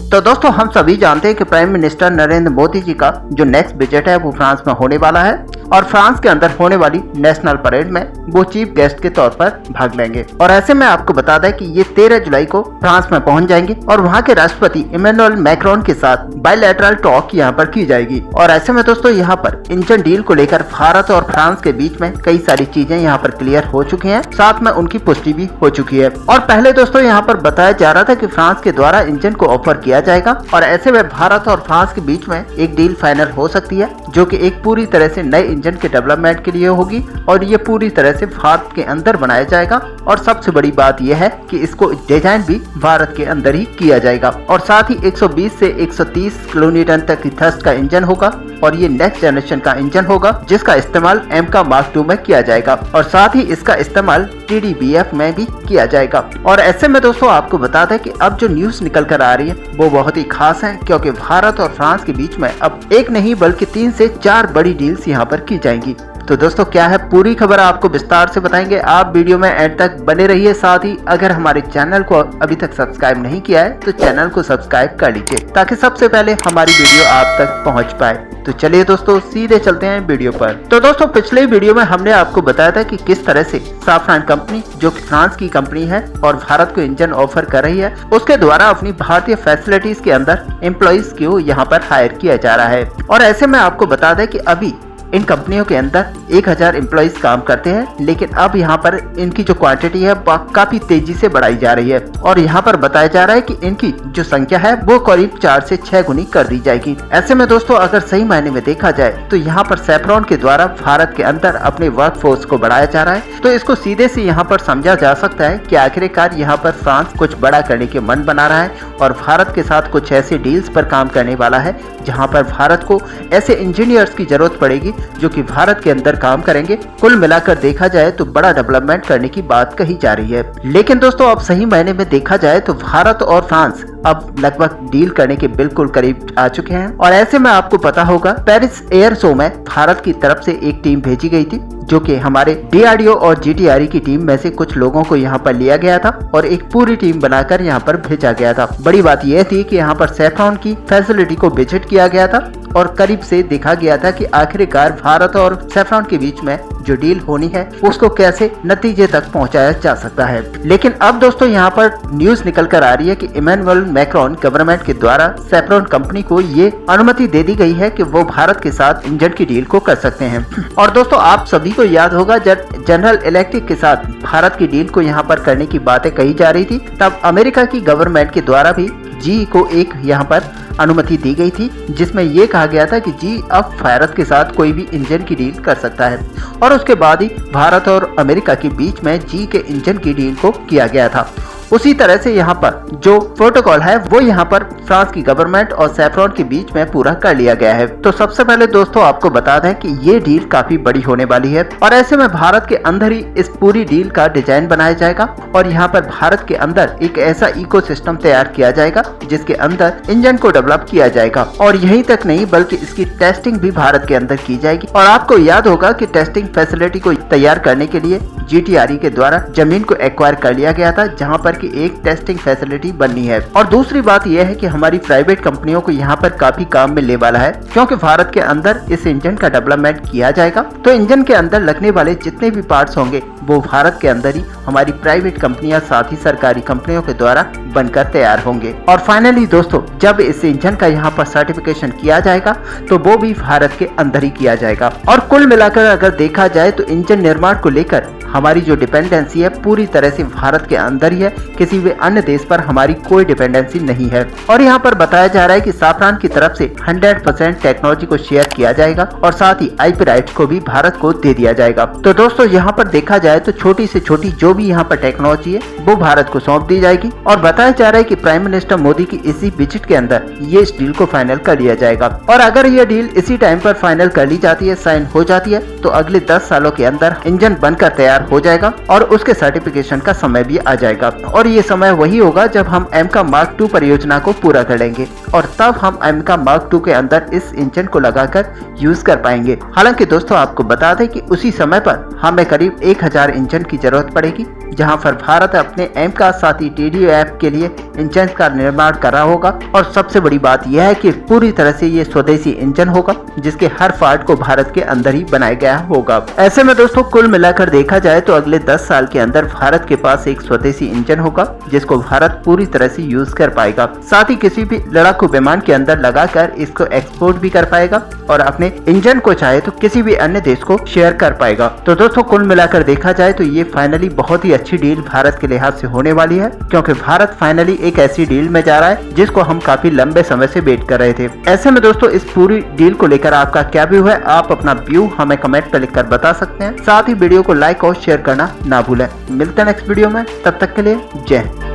तो दोस्तों हम सभी जानते हैं कि प्राइम मिनिस्टर नरेंद्र मोदी जी का जो नेक्स्ट विजिट है वो फ्रांस में होने वाला है और फ्रांस के अंदर होने वाली नेशनल परेड में वो चीफ गेस्ट के तौर पर भाग लेंगे। और ऐसे में आपको बता दें कि ये 13 जुलाई को फ्रांस में पहुंच जाएंगे और वहां के राष्ट्रपति इमैनुअल मैक्रोन के साथ बायलैटरल टॉक यहाँ पर की जाएगी। और ऐसे में दोस्तों यहाँ पर इंजन डील को लेकर भारत और फ्रांस के बीच में कई सारी चीजें यहाँ पर क्लियर हो चुकी हैं, साथ में उनकी पुष्टि भी हो चुकी है। और पहले दोस्तों यहाँ पर बताया जा रहा था कि फ्रांस के द्वारा इंजन को ऑफर किया जाएगा और ऐसे में भारत और फ्रांस के बीच में एक डील फाइनल हो सकती है जो कि एक पूरी तरह से नए इंजन के डेवलपमेंट के लिए होगी और ये पूरी तरह से भारत के अंदर बनाया जाएगा। और सबसे बड़ी बात यह है कि इसको डिजाइन भी भारत के अंदर ही किया जाएगा और साथ ही 120 से 130 किलोन्यूटन तक की थ्रस्ट का इंजन होगा और ये नेक्स्ट जनरेशन का इंजन होगा जिसका इस्तेमाल एमका मार्क 2 में किया जाएगा और साथ ही इसका इस्तेमाल TDBF में भी किया जाएगा। और ऐसे में दोस्तों आपको बता दें कि अब जो न्यूज निकल कर आ रही है वो बहुत ही खास है, क्योंकि भारत और फ्रांस के बीच में अब एक नहीं बल्कि 3 से 4 बड़ी डील्स यहाँ पर की जाएंगी। तो दोस्तों क्या है पूरी खबर आपको विस्तार से बताएंगे, आप वीडियो में एंड तक बने रहिए। साथ ही अगर हमारे चैनल को अभी तक सब्सक्राइब नहीं किया है तो चैनल को सब्सक्राइब कर लीजिए ताकि सबसे पहले हमारी वीडियो आप तक पहुंच पाए। तो चलिए दोस्तों सीधे चलते हैं वीडियो पर। तो दोस्तों पिछले वीडियो में हमने आपको बताया था कि किस तरह से साफ्रान कंपनी जो कि फ्रांस की कंपनी है और भारत को इंजन ऑफर कर रही है, उसके द्वारा अपनी भारतीय फैसिलिटीज के अंदर एम्प्लॉइज को यहाँ पर हायर किया जा रहा है। और ऐसे में आपको बता दें कि अभी इन कंपनियों के अंदर 1000 एम्प्लॉइज काम करते हैं, लेकिन अब यहाँ पर इनकी जो क्वांटिटी है काफी तेजी से बढ़ाई जा रही है और यहाँ पर बताया जा रहा है कि इनकी जो संख्या है वो करीब 4 से 6 गुनी कर दी जाएगी। ऐसे में दोस्तों अगर सही मायने में देखा जाए तो यहाँ पर सैफ्रॉन के द्वारा भारत के अंदर अपने वर्कफोर्स को बढ़ाया जा रहा है। तो इसको सीधे से यहाँ पर समझा जा सकता है कि आखिरकार यहाँ पर फ्रांस कुछ बड़ा करने के मन बना रहा है और भारत के साथ कुछ ऐसे डील्स पर काम करने वाला है जहाँ पर भारत को ऐसे इंजीनियर्स की जरूरत पड़ेगी जो कि भारत के अंदर काम करेंगे। कुल मिलाकर देखा जाए तो बड़ा डेवलपमेंट करने की बात कही जा रही है। लेकिन दोस्तों अब सही मायने में देखा जाए तो भारत और फ्रांस अब लगभग डील करने के बिल्कुल करीब आ चुके हैं। और ऐसे में आपको पता होगा पेरिस एयर शो में भारत की तरफ से एक टीम भेजी गई थी जो कि हमारे DRDO और GTRE की टीम में से कुछ लोगों को यहाँ पर लिया गया था और एक पूरी टीम बनाकर यहाँ पर भेजा गया था। बड़ी बात यह थी कि यहाँ पर सैफ्रॉन की फैसिलिटी को विजिट किया गया था और करीब से देखा गया था कि आखिरकार भारत और सैफ्रॉन के बीच में जो डील होनी है उसको कैसे नतीजे तक पहुंचाया जा सकता है। लेकिन अब दोस्तों यहाँ पर न्यूज निकल कर आ रही है कि इमैनुअल मैक्रोन गवर्नमेंट के द्वारा सैफ्रॉन कंपनी को ये अनुमति दे दी गई है कि वो भारत के साथ इंजन की डील को कर सकते हैं। और दोस्तों आप सभी को याद होगा जब जनरल इलेक्ट्रिक के साथ भारत की डील को यहाँ पर करने की बातें कही जा रही थी, तब अमेरिका की गवर्नमेंट के द्वारा भी GE को एक यहाँ पर अनुमति दी गई थी जिसमें यह कहा गया था कि GE अब भारत के साथ कोई भी इंजन की डील कर सकता है। और उसके बाद ही भारत और अमेरिका के बीच में GE के इंजन की डील को किया गया था। उसी तरह से यहाँ पर जो प्रोटोकॉल है वो यहाँ पर फ्रांस की गवर्नमेंट और सैफ्रॉन के बीच में पूरा कर लिया गया है। तो सबसे पहले दोस्तों आपको बता दें कि ये डील काफी बड़ी होने वाली है और ऐसे में भारत के अंदर ही इस पूरी डील का डिजाइन बनाया जाएगा और यहाँ पर भारत के अंदर एक ऐसा इकोसिस्टम तैयार किया जाएगा जिसके अंदर इंजन को डेवलप किया जाएगा। और यहीं तक नहीं बल्कि इसकी टेस्टिंग भी भारत के अंदर की जाएगी। और आपको याद होगा कि टेस्टिंग फैसिलिटी को तैयार करने के लिए GTRE के द्वारा जमीन को एक्वायर कर लिया गया था जहाँ पर कि एक टेस्टिंग फैसिलिटी बननी है। और दूसरी बात यह है कि हमारी प्राइवेट कंपनियों को यहाँ पर काफी काम मिलने वाला है, क्योंकि भारत के अंदर इस इंजन का डेवलपमेंट किया जाएगा तो इंजन के अंदर लगने वाले जितने भी पार्ट्स होंगे वो भारत के अंदर ही हमारी प्राइवेट कंपनियां साथ ही सरकारी कंपनियों के द्वारा बनकर तैयार होंगे। और फाइनली दोस्तों जब इस इंजन का यहाँ पर सर्टिफिकेशन किया जाएगा तो वो भी भारत के अंदर ही किया जाएगा। और कुल मिलाकर अगर देखा जाए तो इंजन निर्माण को लेकर हमारी जो डिपेंडेंसी है पूरी तरह से भारत के अंदर ही है, किसी भी अन्य देश पर हमारी कोई डिपेंडेंसी नहीं है। और यहाँ पर बताया जा रहा है कि सैफ्रॉन की तरफ से 100% टेक्नोलॉजी को शेयर किया जाएगा और साथ ही IP राइट्स को भी भारत को दे दिया जाएगा। तो दोस्तों यहाँ पर देखा जाए तो छोटी से छोटी जो भी यहाँ पर टेक्नोलॉजी है वो भारत को सौंप दी जाएगी। और बताया जा रहा है कि प्राइम मिनिस्टर मोदी की इसी विजिट के अंदर ये इस डील को फाइनल कर लिया जाएगा। और अगर ये डील इसी टाइम पर फाइनल कर ली जाती है, साइन हो जाती है, तो अगले 10 सालों के अंदर इंजन बनकर तैयार तैयार हो जाएगा और उसके सर्टिफिकेशन का समय भी आ जाएगा। और ये समय वही होगा जब हम एमका मार्क 2 परियोजना को पूरा कर लेंगे और तब हम एमका मार्क 2 के अंदर इस इंजन को लगाकर यूज कर पाएंगे। हालांकि दोस्तों आपको बता दें कि उसी समय पर हमें करीब 1000 इंजन की जरूरत पड़ेगी, जहां पर भारत अपने एमका साथ ही TDF के लिए इंजन का निर्माण कर रहा होगा। और सबसे बड़ी बात यह है कि पूरी तरह से ये स्वदेशी इंजन होगा, जिसके हर पार्ट को भारत के अंदर ही बनाया गया होगा। ऐसे में दोस्तों कुल मिलाकर देखा जाए तो अगले 10 साल के अंदर भारत के पास एक स्वदेशी इंजन होगा, जिसको भारत पूरी तरह से यूज कर पाएगा। साथ ही किसी भी लड़ाकू विमान के अंदर लगाकर इसको एक्सपोर्ट भी कर पाएगा और अपने इंजन को चाहे तो किसी भी अन्य देश को शेयर कर पाएगा। तो दोस्तों कुल मिलाकर देखा जाए तो ये फाइनली बहुत ही अच्छी डील भारत के लिहाज से होने वाली है, क्योंकि भारत फाइनली एक ऐसी डील में जा रहा है जिसको हम काफी लंबे समय से वेट कर रहे थे। ऐसे में दोस्तों इस पूरी डील को लेकर आपका क्या व्यू है, आप अपना व्यू हमें कमेंट पर लिखकर बता सकते हैं। साथ ही वीडियो को लाइक और शेयर करना ना भूलें। मिलते हैं नेक्स्ट वीडियो में, तब तक के लिए जय हिंद।